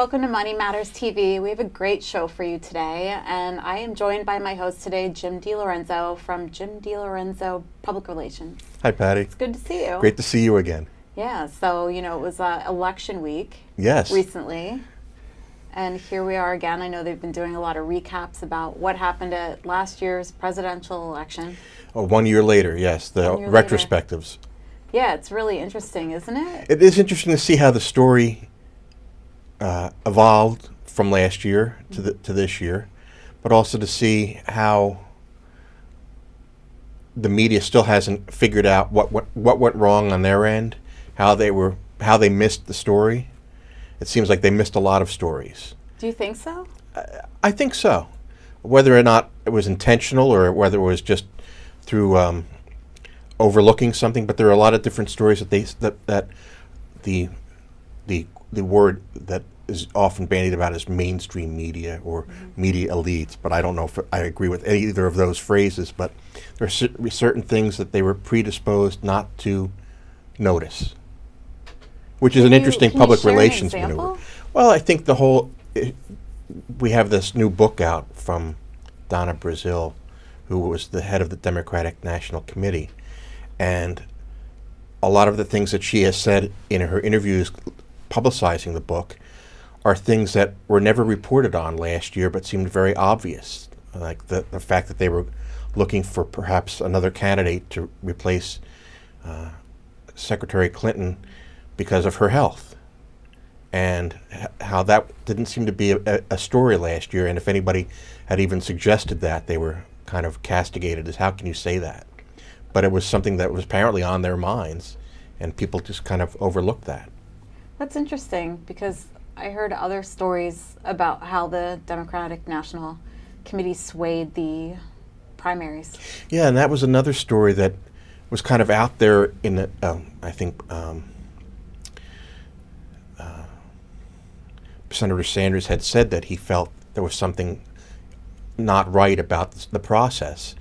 welcome to Money Matters TV. We have a great show for you today, and I am joined by my host today, Jim DiLorenzo from Jim DiLorenzo Public Relations. Hi, Patty. It's good to see you. Great to see you again. Yeah, so, it was election week recently, and here we are again. I know they've been doing a lot of recaps about what happened at last year's presidential election. Oh, 1 year later, yes, the retrospectives. Yeah, it's really interesting, isn't it? It is interesting to see how the story evolved from last year to this year, but also to see how the media still hasn't figured out what went wrong on their end, how they missed the story. It seems like they missed a lot of stories. Do you think so? I think so. Whether or not it was intentional or whether it was just through overlooking something, but there are a lot of different stories that the word that is often bandied about is mainstream media or media elites, but I don't know if I agree with either of those phrases, but there are certain things that they were predisposed not to notice, which is an interesting public relations maneuver. Well, I think we have this new book out from Donna Brazil, who was the head of the Democratic National Committee, and a lot of the things that she has said in her interviews publicizing the book are things that were never reported on last year but seemed very obvious, like the fact that they were looking for perhaps another candidate to replace Secretary Clinton because of her health, and how that didn't seem to be a story last year, and if anybody had even suggested that, they were kind of castigated as, how can you say that? But it was something that was apparently on their minds, and people just kind of overlooked that. That's interesting, because I heard other stories about how the Democratic National Committee swayed the primaries. Yeah, and that was another story that was kind of out there in the, I think Senator Sanders had said that he felt there was something not right about the process,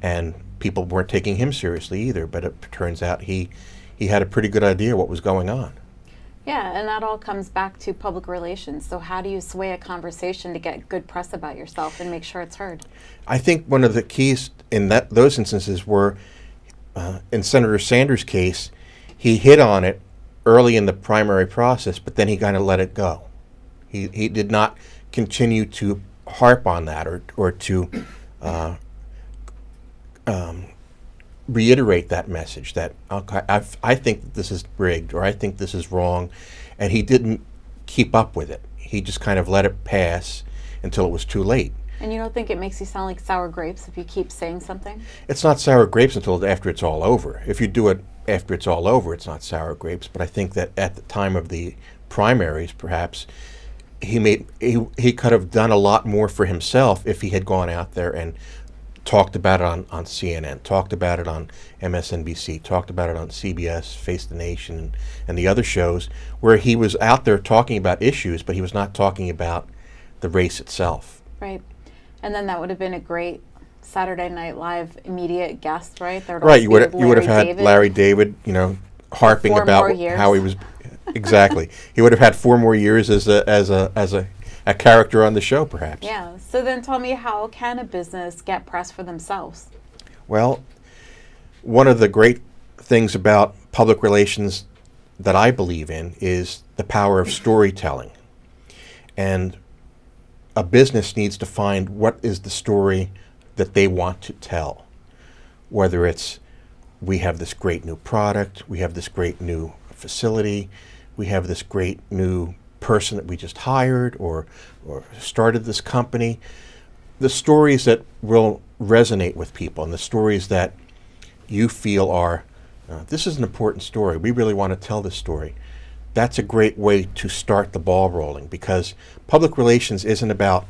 and people weren't taking him seriously either, but it turns out he had a pretty good idea what was going on. Yeah, and that all comes back to public relations. So how do you sway a conversation to get good press about yourself and make sure it's heard? I think one of the keys in those instances were, in Senator Sanders' case, he hit on it early in the primary process, but then he kind of let it go. He did not continue to harp on that or to reiterate that message that, okay, I think that this is rigged, or I think this is wrong, and he didn't keep up with it. He just kind of let it pass until it was too late. And you don't think it makes you sound like sour grapes if you keep saying something? It's not sour grapes until after it's all over. If you do it after it's all over, it's not sour grapes. But I think that at the time of the primaries, perhaps, he could have done a lot more for himself if he had gone out there and talked about it on CNN, talked about it on MSNBC, talked about it on CBS, Face the Nation, and the other shows, where he was out there talking about issues, but he was not talking about the race itself. Right. And then that would have been a great Saturday Night Live immediate guest, right? Right. You would have had Larry David, harping about how he was. Exactly. He would have had 4 more years as a character on the show, perhaps. Yeah. So then tell me, how can a business get press for themselves? Well, one of the great things about public relations that I believe in is the power of storytelling. And a business needs to find what is the story that they want to tell. Whether it's, we have this great new product, we have this great new facility, we have this great new person that we just hired or started this company. The stories that will resonate with people, and the stories that you feel are, this is an important story, we really want to tell this story. That's a great way to start the ball rolling, because public relations isn't about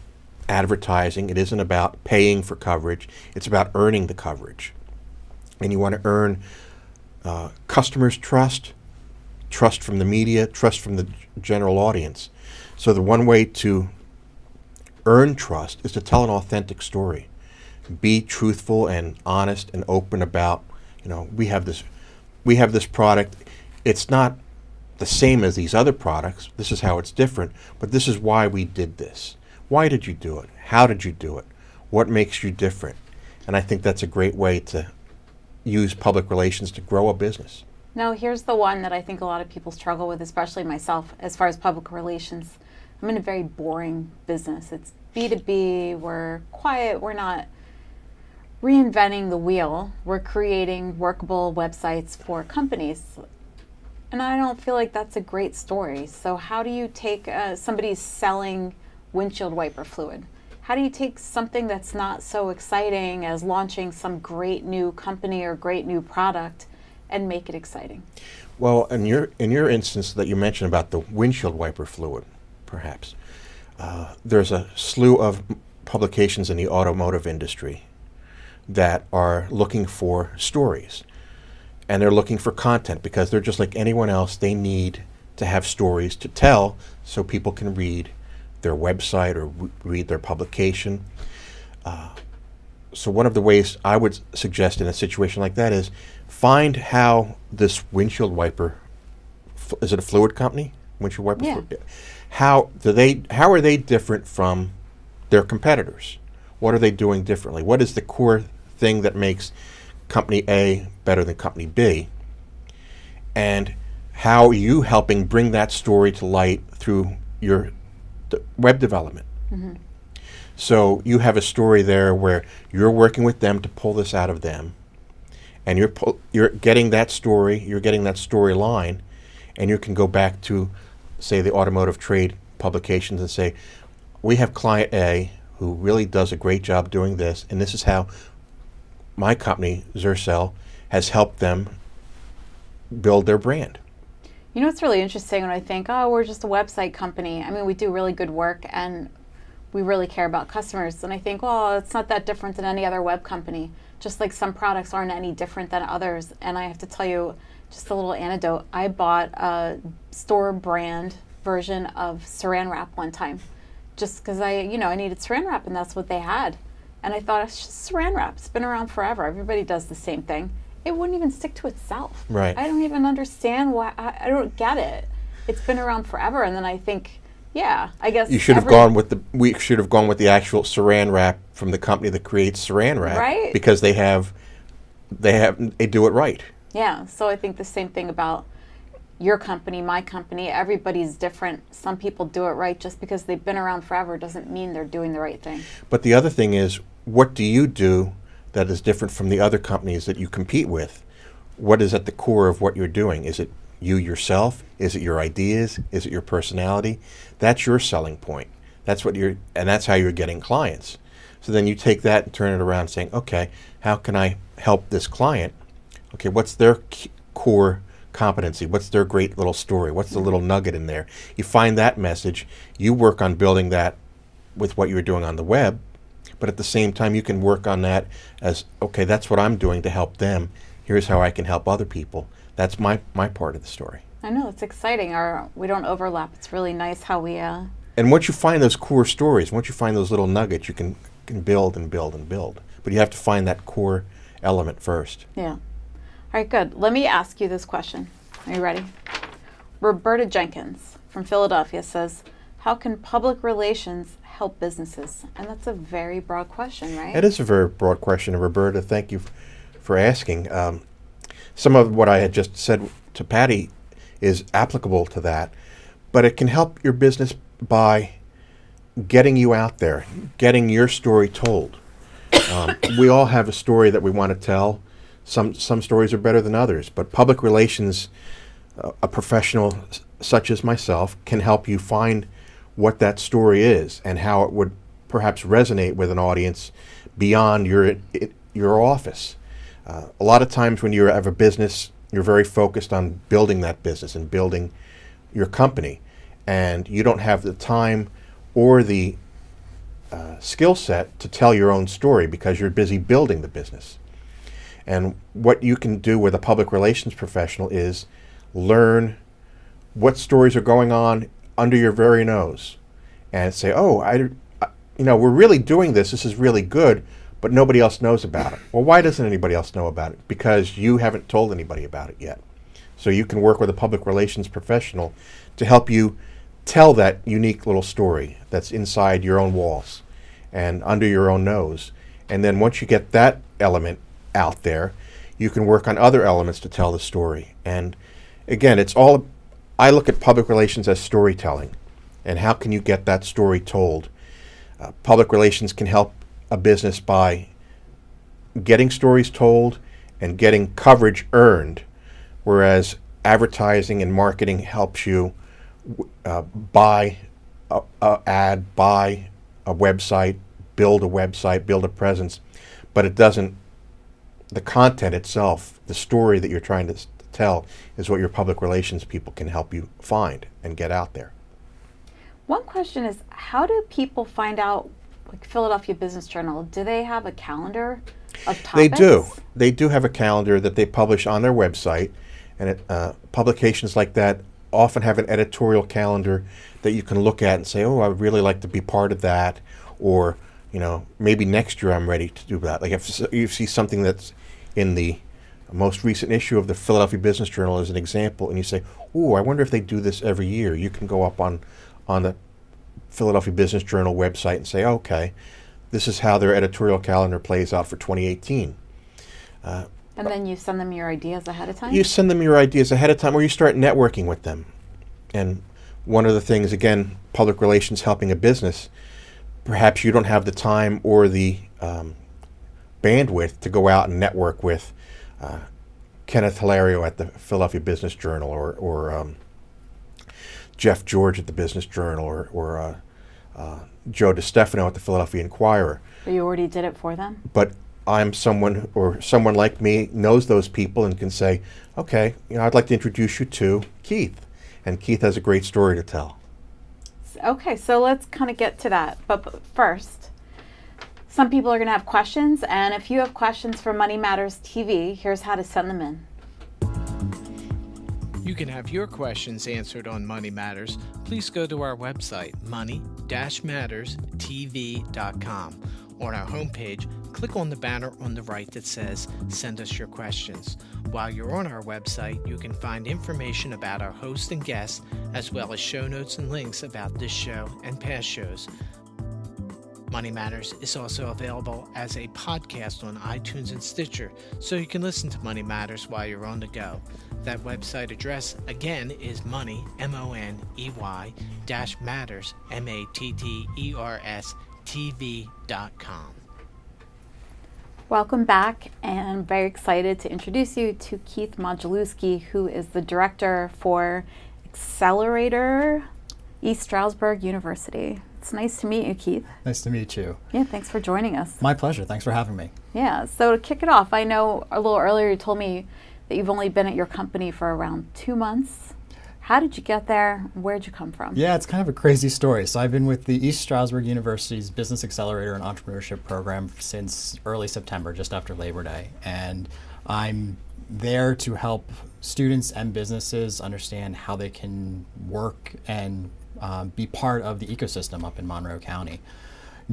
advertising, it isn't about paying for coverage, it's about earning the coverage. And you want to earn customers' trust from the media, trust from the general audience. So the one way to earn trust is to tell an authentic story. Be truthful and honest and open about, we have this product. It's not the same as these other products. This is how it's different, but this is why we did this. Why did you do it? How did you do it? What makes you different? And I think that's a great way to use public relations to grow a business. Now, here's the one that I think a lot of people struggle with, especially myself, as far as public relations. I'm in a very boring business. It's B2B, we're quiet, we're not reinventing the wheel. We're creating workable websites for companies. And I don't feel like that's a great story. So how do you take somebody's selling windshield wiper fluid? How do you take something that's not so exciting as launching some great new company or great new product and make it exciting? Well, in your instance that you mentioned about the windshield wiper fluid, perhaps, there's a slew of publications in the automotive industry that are looking for stories. And they're looking for content because they're just like anyone else. They need to have stories to tell so people can read their website or read their publication. So one of the ways I would suggest in a situation like that is find how this windshield wiper, is it a fluid company? Windshield wiper fluid? How are they different from their competitors? What are they doing differently? What is the core thing that makes company A better than company B? And how are you helping bring that story to light through your web development? Mm-hmm. So you have a story there where you're working with them to pull this out of them, and you're getting that story, you're getting that storyline, and you can go back to, say, the automotive trade publications and say, we have client A who really does a great job doing this, and this is how my company, Xercel, has helped them build their brand. You know, it's really interesting when I think, oh, we're just a website company. I mean, we do really good work and we really care about customers. And I think, well, it's not that different than any other web company. Just like some products aren't any different than others. And I have to tell you, just a little anecdote. I bought a store brand version of Saran Wrap one time, just because I needed Saran Wrap and that's what they had. And I thought, it's just Saran Wrap. It's been around forever. Everybody does the same thing. It wouldn't even stick to itself. Right. I don't even understand why. I don't get it. It's been around forever. And then I think, yeah, I guess we should have gone with the actual Saran Wrap from the company that creates Saran Wrap, right? Because they do it right. Yeah. So I think the same thing about your company, my company. Everybody's different. Some people do it right. Just because they've been around forever doesn't mean they're doing the right thing. But the other thing is, what do you do that is different from the other companies that you compete with? What is at the core of what you're doing? Is it you yourself? Is it your ideas? Is it your personality? That's your selling point. That's how you're getting clients. So then you take that and turn it around saying, okay, how can I help this client? Okay, what's their core competency? What's their great little story? What's the little nugget in there? You find that message, you work on building that with what you're doing on the web, but at the same time you can work on that as, okay, that's what I'm doing to help them. Here's how I can help other people. That's my part of the story. I know, it's exciting. We don't overlap. It's really nice how we... And once you find those core stories, once you find those little nuggets, you can build and build and build. But you have to find that core element first. Yeah. All right, good. Let me ask you this question. Are you ready? Roberta Jenkins from Philadelphia says, how can public relations help businesses? And that's a very broad question, right? It is a very broad question. And Roberta, thank you for asking. Some of what I had just said to Patty is applicable to that, but it can help your business by getting you out there, getting your story told. We all have a story that we want to tell. Some stories are better than others, but public relations, a professional such as myself, can help you find what that story is and how it would perhaps resonate with an audience beyond your office. A lot of times when you have a business, you're very focused on building that business and building your company, and you don't have the time or the skill set to tell your own story because you're busy building the business. And what you can do with a public relations professional is learn what stories are going on under your very nose and say, oh, we're really doing this. This is really good, but nobody else knows about it. Well, why doesn't anybody else know about it? Because you haven't told anybody about it yet. So you can work with a public relations professional to help you tell that unique little story that's inside your own walls and under your own nose. And then once you get that element out there, you can work on other elements to tell the story. And again, I look at public relations as storytelling. And how can you get that story told? Public relations can help a business by getting stories told and getting coverage earned, whereas advertising and marketing helps you buy an ad, buy a website, build a presence, but it doesn't, the content itself, the story that you're trying to tell is what your public relations people can help you find and get out there. One question is, how do people find out, like Philadelphia Business Journal, do they have a calendar of topics? They do. They do have a calendar that they publish on their website, and publications like that often have an editorial calendar that you can look at and say, oh, I would really like to be part of that, or maybe next year I'm ready to do that. Like if you see something that's in the most recent issue of the Philadelphia Business Journal as an example, and you say, oh, I wonder if they do this every year. You can go up on the Philadelphia Business Journal website and say, okay, this is how their editorial calendar plays out for 2018. And then you send them your ideas ahead of time? You send them your ideas ahead of time, or you start networking with them. And one of the things, again, public relations helping a business, perhaps you don't have the time or the bandwidth to go out and network with Kenneth Hilario at the Philadelphia Business Journal, or Jeff George at the Business Journal, or Joe DiStefano at the Philadelphia Inquirer. But you already did it for them? But I'm someone like me knows those people and can say, okay, I'd like to introduce you to Keith. And Keith has a great story to tell. Okay, so let's kind of get to that. But first, some people are going to have questions. And if you have questions for Money Matters TV, here's how to send them in. You can have your questions answered on Money Matters. Please go to our website, money-matterstv.com. On our homepage, click on the banner on the right that says Send Us Your Questions. While you're on our website, you can find information about our host and guests, as well as show notes and links about this show and past shows. Money Matters is also available as a podcast on iTunes and Stitcher, so you can listen to Money Matters while you're on the go. That website address, again, is money, M-O-N-E-Y, -matters, M-A-T-T-E-R-S, TV.com. Welcome back, and I'm very excited to introduce you to Keith Modzelewski, who is the director for Accelerator, East Stroudsburg University. It's nice to meet you, Keith. Nice to meet you. Yeah, thanks for joining us. My pleasure. Thanks for having me. Yeah, so to kick it off, I know a little earlier you told me that you've only been at your company for around 2 months. How did you get there? Where'd you come from? Yeah, it's kind of a crazy story. So I've been with the East Stroudsburg University's Business Accelerator and Entrepreneurship Program since early September, just after Labor Day. And I'm there to help students and businesses understand how they can work and be part of the ecosystem up in Monroe County.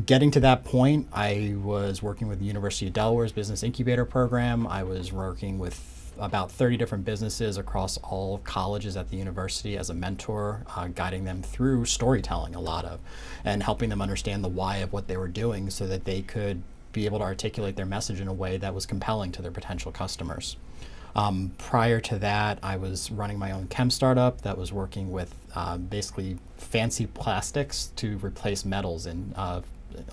Getting to that point, I was working with the University of Delaware's Business Incubator Program. I was working with about 30 different businesses across all colleges at the university as a mentor, guiding them through storytelling and helping them understand the why of what they were doing so that they could be able to articulate their message in a way that was compelling to their potential customers. Prior to that, I was running my own chem startup that was working with basically fancy plastics to replace metals in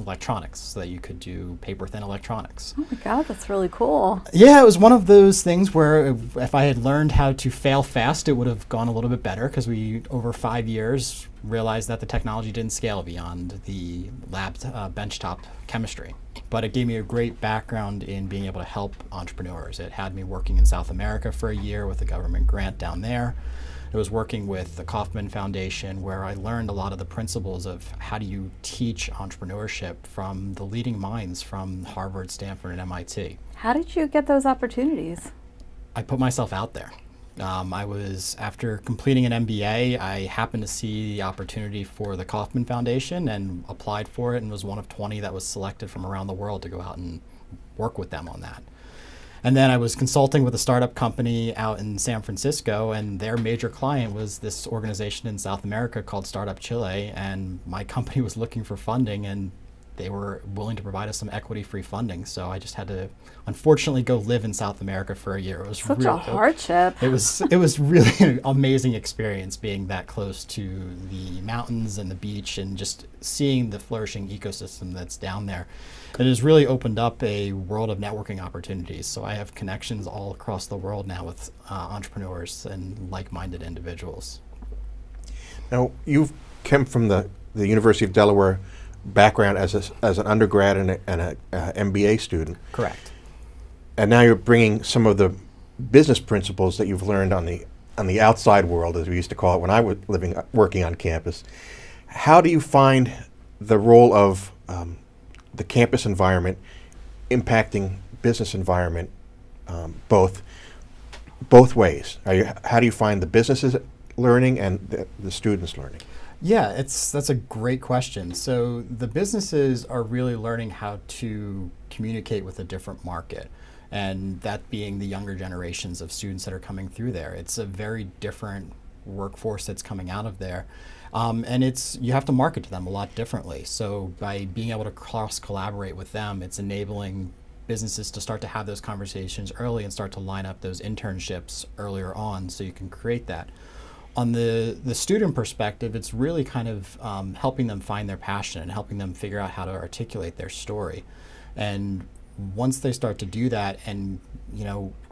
electronics so that you could do paper-thin electronics. Oh my God, that's really cool. Yeah, it was one of those things where if I had learned how to fail fast, it would have gone a little bit better, because we, over 5 years, realized that the technology didn't scale beyond the lab benchtop chemistry. But it gave me a great background in being able to help entrepreneurs. It had me working in South America for a year with a government grant down there. It was working with the Kauffman Foundation, where I learned a lot of the principles of how do you teach entrepreneurship from the leading minds from Harvard, Stanford, and MIT. How did you get those opportunities? I put myself out there. After completing an MBA, I happened to see the opportunity for the Kauffman Foundation and applied for it, and was one of 20 that was selected from around the world to go out and work with them on that. And then I was consulting with a startup company out in San Francisco, and their major client was this organization in South America called Startup Chile, and my company was looking for funding, and they were willing to provide us some equity-free funding. So I just had to, unfortunately, go live in South America for a year. It was Such a hardship. It was really an amazing experience being that close to the mountains and the beach and just seeing the flourishing ecosystem that's down there. It has really opened up a world of networking opportunities. So I have connections all across the world now with entrepreneurs and like-minded individuals. Now, you've come from the University of Delaware background as an undergrad and a MBA student. Correct. And now you're bringing some of the business principles that you've learned on the outside world, as we used to call it when I was working on campus. How do you find the role of the campus environment impacting business environment both ways? How do you find the businesses learning and the students learning? Yeah, that's a great question. So the businesses are really learning how to communicate with a different market, and that being the younger generations of students that are coming through there. It's a very different workforce that's coming out of there. And you have to market to them a lot differently. So by being able to cross-collaborate with them, it's enabling businesses to start to have those conversations early and start to line up those internships earlier on so you can create that. On the student perspective, it's really kind of helping them find their passion and helping them figure out how to articulate their story. And once they start to do that and,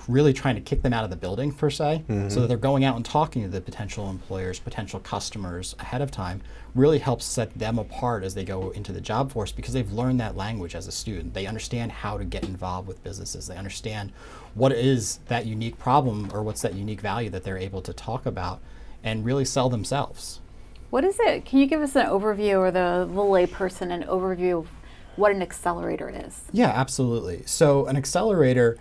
really trying to kick them out of the building per se, so that they're going out and talking to the potential employers, potential customers ahead of time, really helps set them apart as they go into the job force because they've learned that language as a student. They understand how to get involved with businesses. They understand what is that unique problem or what's that unique value that they're able to talk about and really sell themselves. What is it? Can you give us an overview, or the lay person an overview of what an accelerator is? Yeah, absolutely. So an accelerator,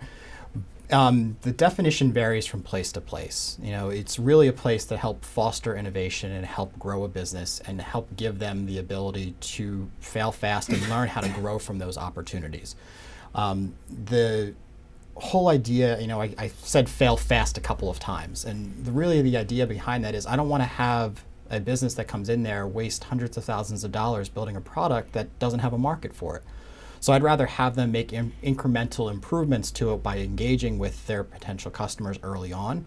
the definition varies from place to place. It's really a place to help foster innovation and help grow a business and help give them the ability to fail fast and learn how to grow from those opportunities. The whole idea, I said fail fast a couple of times, and really the idea behind that is I don't want to have a business that comes in there waste hundreds of thousands of dollars building a product that doesn't have a market for it. So I'd rather have them make incremental improvements to it by engaging with their potential customers early on,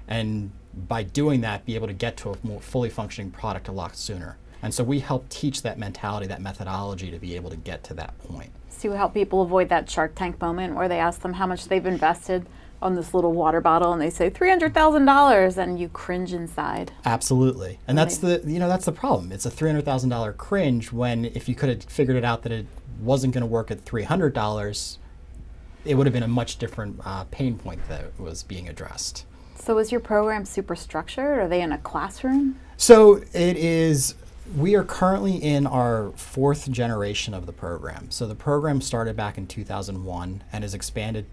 and by doing that be able to get to a more fully functioning product a lot sooner. And so we help teach that mentality, that methodology to be able to get to that point. So you help people avoid that Shark Tank moment where they ask them how much they've invested on this little water bottle and they say $300,000 and you cringe inside. Absolutely. And that's the problem. It's a $300,000 cringe when if you could have figured it out that it wasn't going to work at $300, it would have been a much different pain point that was being addressed. So is your program super structured? Are they in a classroom? So we are currently in our fourth generation of the program. So the program started back in 2001 and has expanded.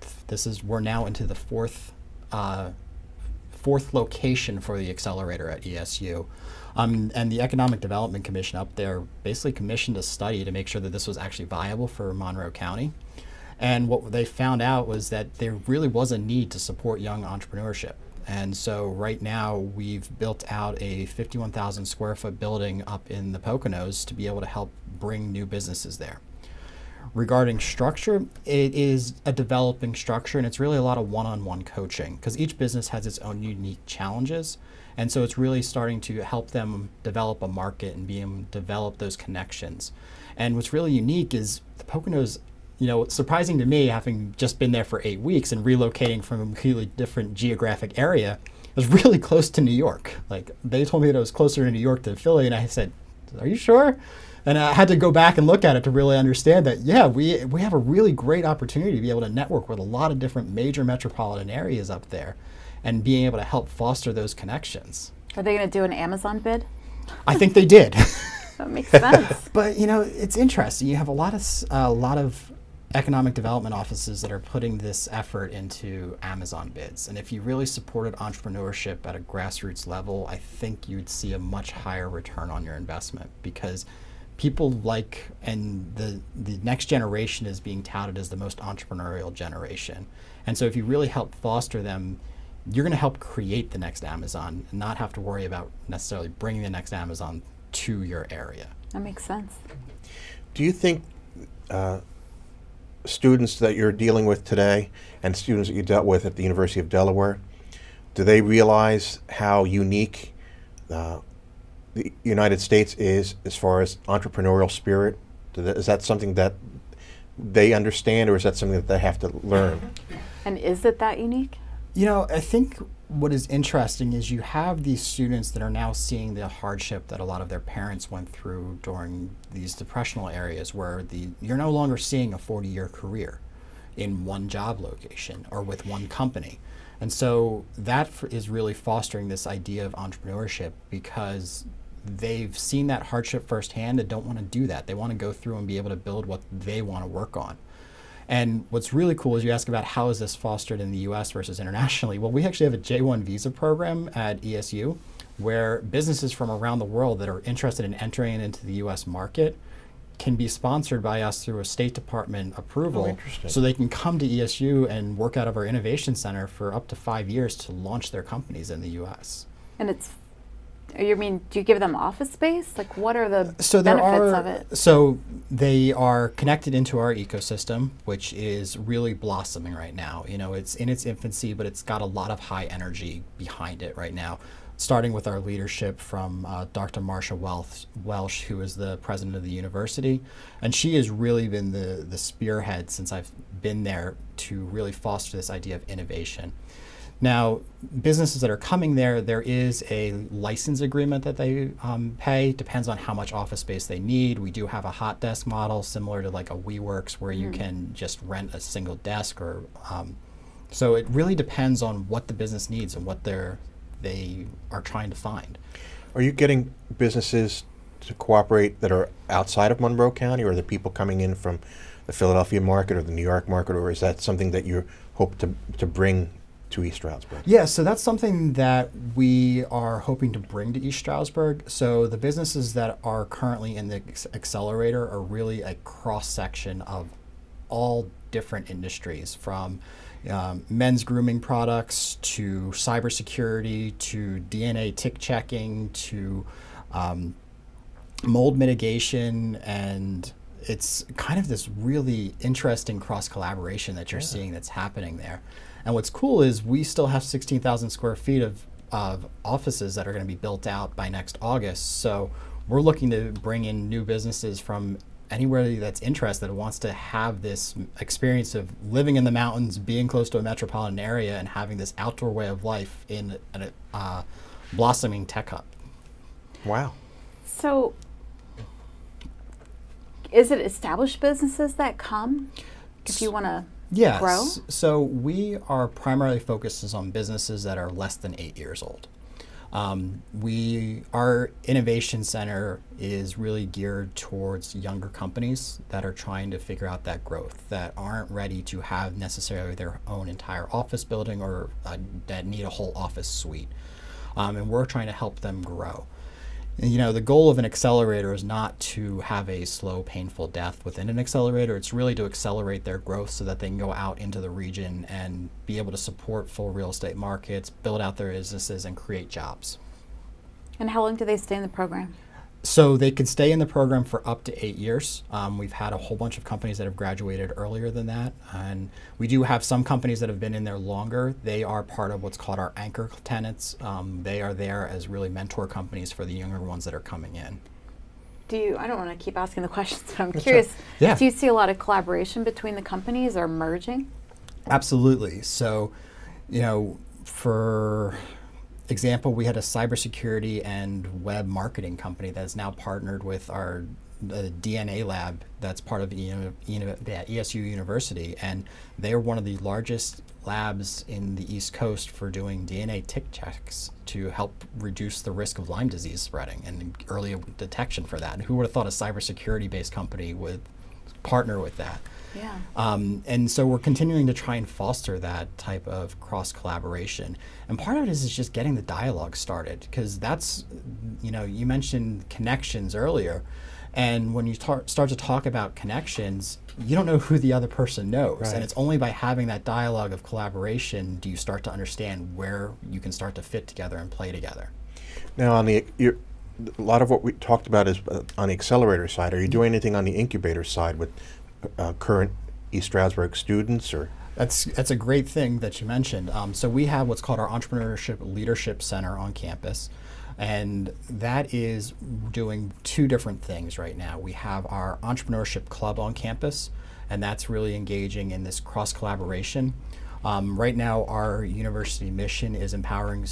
We're now into the fourth location for the accelerator at ESU. And the Economic Development Commission up there basically commissioned a study to make sure that this was actually viable for Monroe County. And what they found out was that there really was a need to support young entrepreneurship. And so right now we've built out a 51,000 square foot building up in the Poconos to be able to help bring new businesses there. Regarding structure, it is a developing structure, and it's really a lot of one-on-one coaching because each business has its own unique challenges. And so it's really starting to help them develop a market and be able to develop those connections. And what's really unique is the Poconos, it's surprising to me, having just been there for 8 weeks and relocating from a completely different geographic area, it was really close to New York. Like, they told me that it was closer to New York than Philly, and I said, are you sure? And I had to go back and look at it to really understand that, yeah, we have a really great opportunity to be able to network with a lot of different major metropolitan areas up there and being able to help foster those connections. Are they going to do an Amazon bid? I think they did. That makes sense. But, it's interesting. You have a lot of economic development offices that are putting this effort into Amazon bids. And if you really supported entrepreneurship at a grassroots level, I think you'd see a much higher return on your investment because people like, and the next generation is being touted as the most entrepreneurial generation. And so if you really help foster them, you're going to help create the next Amazon and not have to worry about necessarily bringing the next Amazon to your area. That makes sense. Do you think students that you're dealing with today and students that you dealt with at the University of Delaware, do they realize how unique the United States is as far as entrepreneurial spirit? Is that something that they understand, or is that something that they have to learn? And is it that unique? You know, I think what is interesting is you have these students that are now seeing the hardship that a lot of their parents went through during these depressional areas, where you're no longer seeing a 40-year career in one job location or with one company. And so that is really fostering this idea of entrepreneurship, because they've seen that hardship firsthand and don't want to do that. They want to go through and be able to build what they want to work on. And what's really cool is you ask about how is this fostered in the US versus internationally. Well, we actually have a J1 visa program at ESU where businesses from around the world that are interested in entering into the US market can be sponsored by us through a State Department approval. Oh, interesting. So they can come to ESU and work out of our Innovation Center for up to 5 years to launch their companies in the US. And do you give them office space? Like, what are the benefits of it? So they are connected into our ecosystem, which is really blossoming right now. You know, it's in its infancy, but it's got a lot of high energy behind it right now, starting with our leadership from Dr. Marcia Welsh, who is the president of the university. And she has really been the spearhead since I've been there to really foster this idea of innovation. Now, businesses that are coming there is a license agreement that they pay. Depends on how much office space they need. We do have a hot desk model similar to like a WeWorks, where you can just rent a single desk, or so it really depends on what the business needs and what they are trying to find. Are you getting businesses to cooperate that are outside of Monroe County, or are the people coming in from the Philadelphia market or the New York market, or is that something that you hope to bring to East Stroudsburg? Yeah, so that's something that we are hoping to bring to East Stroudsburg. So the businesses that are currently in the accelerator are really a cross-section of all different industries, from men's grooming products to cybersecurity to DNA tick checking to mold mitigation, and it's kind of this really interesting cross-collaboration that you're seeing that's happening there. And what's cool is we still have 16,000 square feet of offices that are going to be built out by next August. So we're looking to bring in new businesses from anywhere that's interested, that wants to have this experience of living in the mountains, being close to a metropolitan area, and having this outdoor way of life in a blossoming tech hub. Wow. So is it established businesses that come if you want to grow? So we are primarily focused on businesses that are less than 8 years old. Our innovation center is really geared towards younger companies that are trying to figure out that growth, that aren't ready to have necessarily their own entire office building, or that need a whole office suite. And we're trying to help them grow. And, you know, the goal of an accelerator is not to have a slow, painful death within an accelerator. It's really to accelerate their growth so that they can go out into the region and be able to support full real estate markets, build out their businesses, and create jobs. And how long do they stay in the program? So they could stay in the program for up to 8 years. We've had a whole bunch of companies that have graduated earlier than that. And we do have some companies that have been in there longer. They are part of what's called our anchor tenants. They are there as really mentor companies for the younger ones that are coming in. I don't want to keep asking the questions, but I'm curious. Right. Yeah. Do you see a lot of collaboration between the companies, or merging? Absolutely. So, you know, for example, we had a cybersecurity and web marketing company that is now partnered with our DNA lab that's part of ESU University, and they are one of the largest labs in the East Coast for doing DNA tick checks to help reduce the risk of Lyme disease spreading and early detection for that. And who would have thought a cybersecurity-based company would partner with that? Yeah. And so we're continuing to try and foster that type of cross-collaboration. And part of it is just getting the dialogue started, because that's, you know, you mentioned connections earlier. And when you start to talk about connections, you don't know who the other person knows. Right. And it's only by having that dialogue of collaboration do you start to understand where you can start to fit together and play together. Now, a lot of what we talked about is on the accelerator side. Are you doing anything on the incubator side with current East Stroudsburg students? Or That's a great thing that you mentioned. So we have what's called our Entrepreneurship Leadership Center on campus. And that is doing two different things right now. We have our Entrepreneurship Club on campus, and that's really engaging in this cross-collaboration. Right now, our university mission is empowering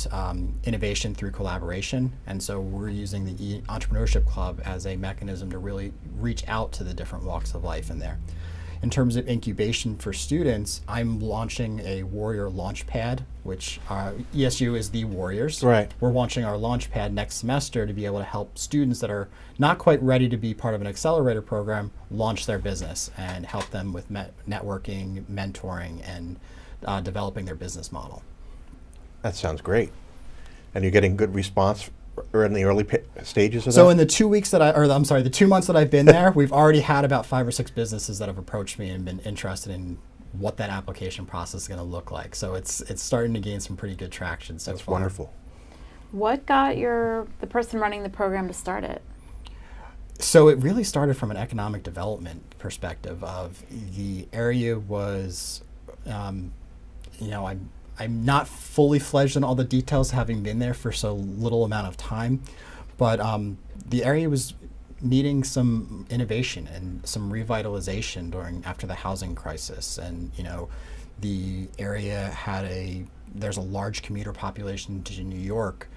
innovation through collaboration, and so we're using the Entrepreneurship Club as a mechanism to really reach out to the different walks of life in there. In terms of incubation for students, I'm launching a Warrior Launchpad, which ESU is the Warriors. Right. We're launching our Launchpad next semester to be able to help students that are not quite ready to be part of an accelerator program launch their business and help them with networking, mentoring, and developing their business model. that sounds great. And you're getting good response or in the early stages of that? So in the 2 weeks that the 2 months that I've been there, we've already had about 5 or 6 businesses that have approached me and been interested in what that application process is going to look like. So it's starting to gain some pretty good traction so That's far. wonderful. What got the person running the program to start it? So it really started from an economic development perspective of the area was, I'm not fully fledged in all the details having been there for so little amount of time, but the area was needing some innovation and some revitalization after the housing crisis. And, the area there's a large commuter population to New York,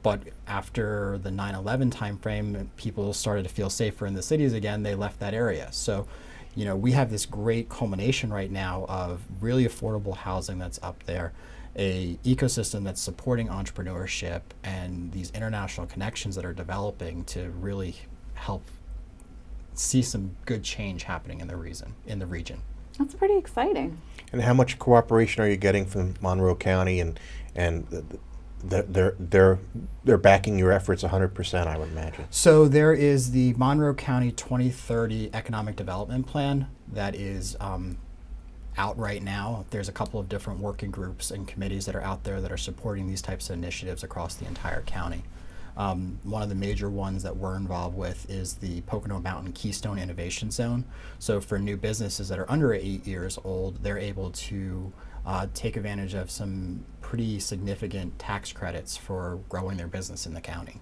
but after the 9/11 timeframe, people started to feel safer in the cities again, they left that area. So, we have this great culmination right now of really affordable housing that's up there, a ecosystem that's supporting entrepreneurship, and these international connections that are developing to really help see some good change happening in the region. That's pretty exciting. And how much cooperation are you getting from Monroe County and they're backing your efforts 100%, I would imagine. So there is the Monroe County 2030 Economic Development Plan that is out right now. There's a couple of different working groups and committees that are out there that are supporting these types of initiatives across the entire county. One of the major ones that we're involved with is the Pocono Mountain Keystone Innovation Zone. So for new businesses that are under 8 years old, they're able to take advantage of some pretty significant tax credits for growing their business in the county.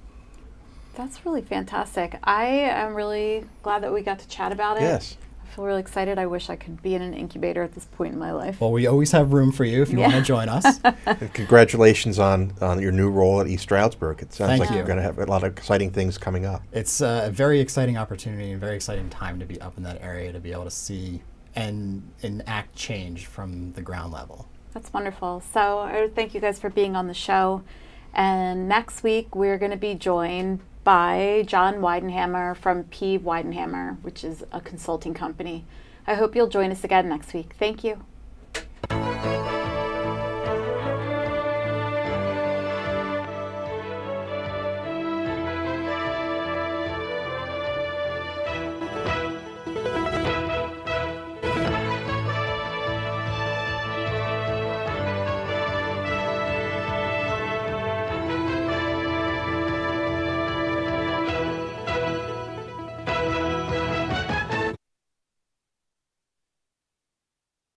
That's really fantastic. I am really glad that we got to chat about it. Yes. I feel really excited. I wish I could be in an incubator at this point in my life. Well, we always have room for you if you want to join us. And congratulations on your new role at East Stroudsburg. It sounds Thank like you. you're going to have a lot of exciting things coming up. It's a very exciting opportunity and a very exciting time to be up in that area to be able to see and enact change from the ground level. That's wonderful. So I thank you guys for being on the show. And next week, we're going to be joined by John Weidenhammer from P. Weidenhammer, which is a consulting company. I hope you'll join us again next week. Thank you.